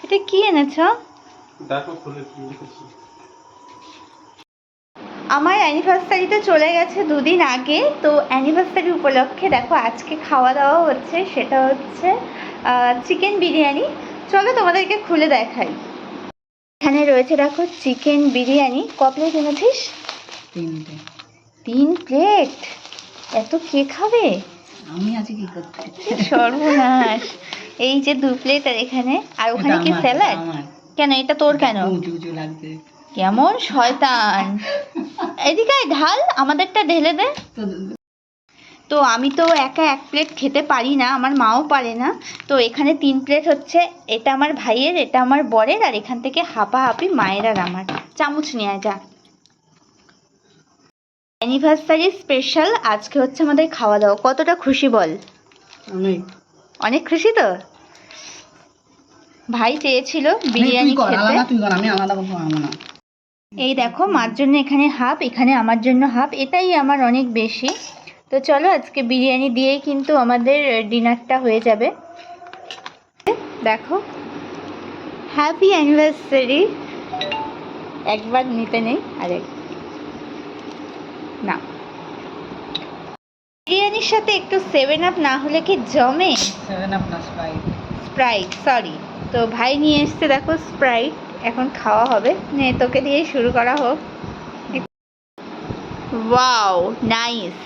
এটা কি এনেছো? আমার অ্যানিভার্সারিতে চলে গেছে দুদিন আগে, তো অ্যানিভার্সারি উপলক্ষে দেখো আজকে খাওয়া দাওয়া হচ্ছে, সেটা হচ্ছে চিকেন বিরিয়ানি। চলো তোমাদেরকে খুলে দেখাই। এখানে রয়েছে দেখো চিকেন বিরিয়ানি। ক প্লেট এনেছিস? 3টে। 3 প্লেট? এত কে খাবে? আমি আছি কি করতে? সর্বনাশ। এই যে 2 প্লেট, আর এখানে আর ওখানে কি স্যালাড? কেন এটা তোর কেন? উঁচু লাগছে। কেমন শয়তান! এদিকে ঢাল, আমাদেরটা ঢেলে দে। তো আমি তো একা 1 প্লেট খেতে পারি না, আমার মাও পারে না। তো এখানে 3 প্লেট হচ্ছে, এটা আমার ভাইয়ের, এটা আমার বরের, আর এখান থেকে হাঁপাহাঁপি মায়ের আর আমার। চামচ নিয়ে যা। অ্যানিভার্সারি স্পেশাল আজকে হচ্ছে আমাদের খাওয়া দাওয়া। কতটা খুশি বল? অনেক অনেক খুশি তো। ভাই চেয়েছিল বিরিয়ানি খেতে। আমি আলাদা করবো না। এই দেখো মার জন্য এখানে হাফ, এখানে আমার জন্য হাফ, এটাই আমার অনেক বেশি। তো চলো আজকে বিরিয়ানি দিয়েই কিন্তু আমাদের ডিনারটা হয়ে যাবে। দেখো হ্যাপি অ্যানিভার্সারি। একবার নিতে নেই, আরে না। বিরিয়ানির সাথে একটু 7 আপ না হলে কি জমে? 7 আপ না স্প্রাইট, সরি। তো ভাই নিয়ে এসছে দেখো স্প্রাইট, এখন খাওয়া হবে। নে তোকে দিয়ে শুরু করা হোক। Wow nice.